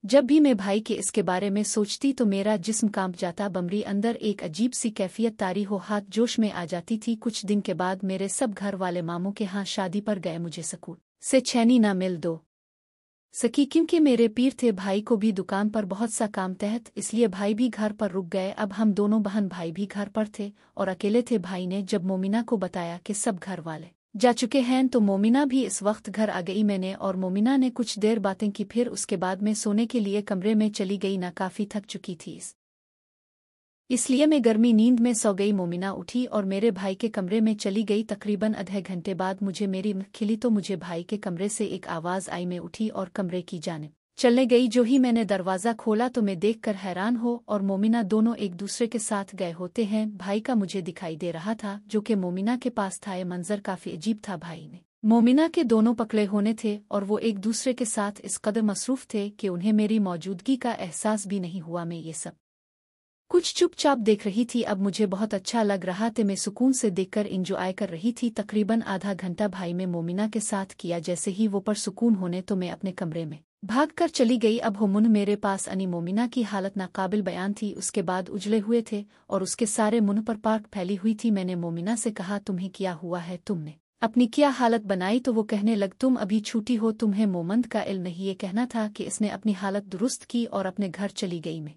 जब भी मैं भाई के इसके बारे में सोचती तो मेरा जिस्म कांप जाता, बमरी अंदर एक अजीब सी कैफियत तारी हो, हाथ जोश में आ जाती थी। कुछ दिन के बाद मेरे सब घर वाले मामों के यहाँ शादी पर गए, मुझे सकून से चैनी ना मिल दो सकी, क्योंकि मेरे पीर थे। भाई को भी दुकान पर बहुत सा काम तहत, इसलिए भाई भी घर पर रुक गए। अब हम दोनों बहन भाई भी घर पर थे और अकेले थे। भाई ने जब मोमिना को बताया कि सब घर वाले जा चुके हैं तो मोमिना भी इस वक्त घर आ गई। मैंने और मोमिना ने कुछ देर बातें की, फिर उसके बाद मैं सोने के लिए कमरे में चली गई ना, काफ़ी थक चुकी थी इसलिए मैं गर्मी नींद में सो गई। मोमिना उठी और मेरे भाई के कमरे में चली गई। तकरीबन आधे घंटे बाद मुझे मेरी आँख खिली तो मुझे भाई के कमरे से एक आवाज़ आई। मैं उठी और कमरे की जानिब चलने गई। जो ही मैंने दरवाज़ा खोला तो मैं देखकर हैरान हो और मोमिना दोनों एक दूसरे के साथ गए होते हैं। भाई का मुझे दिखाई दे रहा था जो कि मोमिना के पास था। ये मंजर काफ़ी अजीब था। भाई ने मोमिना के दोनों पकड़े होने थे और वो एक दूसरे के साथ इस कदर मसरूफ़ थे कि उन्हें मेरी मौजूदगी का एहसास भी नहीं हुआ। मैं ये सब कुछ चुपचाप देख रही थी। अब मुझे बहुत अच्छा लग रहा था। मैं सुकून से देखकर इंजॉय कर रही थी। तकरीबन आधा घंटा भाई में मोमिना के साथ किया। जैसे ही वो पर सुकून होने तो मैं अपने कमरे में भाग कर चली गई। अब हो मुन मेरे पास अनी मोमिना की हालत नाकाबिल बयान थी। उसके बाद उजले हुए थे और उसके सारे मुंह पर पाक फैली हुई थी। मैंने मोमिना से कहा, तुम्हें क्या हुआ है, तुमने अपनी क्या हालत बनाई? तो वो कहने लग, तुम अभी छूटी हो, तुम्हें मोमंद का इल्म नहीं। ये कहना था कि इसने अपनी हालत दुरुस्त की और अपने घर चली गई। मैं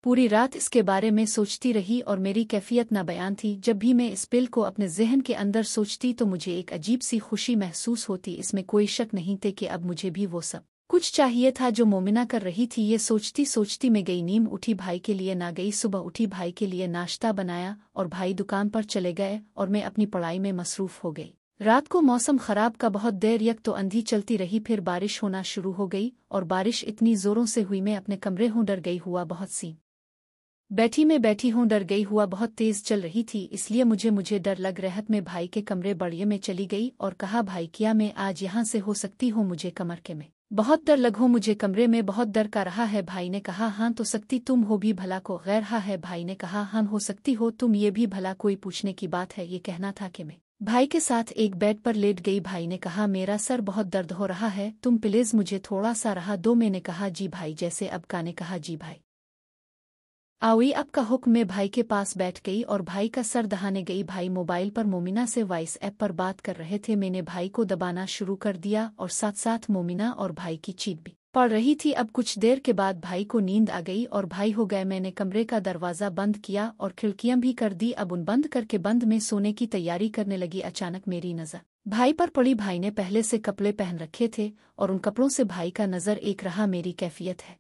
पूरी रात इसके बारे में सोचती रही और मेरी कैफियत ना बयान थी। जब भी मैं इस पिल को अपने जहन के अंदर सोचती तो मुझे एक अजीब सी खुशी महसूस होती। इसमें कोई शक नहीं थे कि अब मुझे भी वो सब कुछ चाहिए था जो मोमिना कर रही थी। ये सोचती सोचती मैं गई नींद। उठी, भाई के लिए ना गई। सुबह उठी, भाई के लिए नाश्ता बनाया और भाई दुकान पर चले गए और मैं अपनी पढ़ाई में मसरूफ हो गई। रात को मौसम खराब का बहुत देर यक तो आंधी चलती रही, फिर बारिश होना शुरू हो गई और बारिश इतनी जोरों से हुई मैं अपने कमरे हूँ डर गई हुआ बहुत सी बैठी हूँ डर गई हुआ बहुत तेज चल रही थी, इसलिए मुझे डर लग रहत में भाई के कमरे बढ़िए में चली गई और कहा, भाई क्या मैं आज यहाँ से हो सकती हूँ? मुझे कमर के में बहुत डर लगो, मुझे कमरे में बहुत डर का रहा है। भाई ने कहा, हाँ तो सकती तुम हो भी भला को गैर हा है। भाई ने कहा, हाँ हो सकती हो तुम, ये भी भला कोई पूछने की बात है। ये कहना था कि मैं भाई के साथ एक बेड पर लेट गई। भाई ने कहा, मेरा सर बहुत दर्द हो रहा है, तुम प्लीज मुझे थोड़ा सा राह दो। मैंने कहा, जी भाई। जैसे अब का ने कहा, जी भाई आओई आपका हुक्म। में भाई के पास बैठ गई और भाई का सर दहाने गई। भाई मोबाइल पर मोमिना से वॉइस ऐप पर बात कर रहे थे। मैंने भाई को दबाना शुरू कर दिया और साथ साथ मोमिना और भाई की चीख भी पड़ रही थी। अब कुछ देर के बाद भाई को नींद आ गई और भाई हो गए। मैंने कमरे का दरवाज़ा बंद किया और खिड़कियां भी कर दी। अब उन बंद करके बंद में सोने की तैयारी करने लगी। अचानक मेरी नज़र भाई पर पड़ी। भाई ने पहले से कपड़े पहन रखे थे और उन कपड़ों से भाई का नज़र एक रहा। मेरी कैफियत है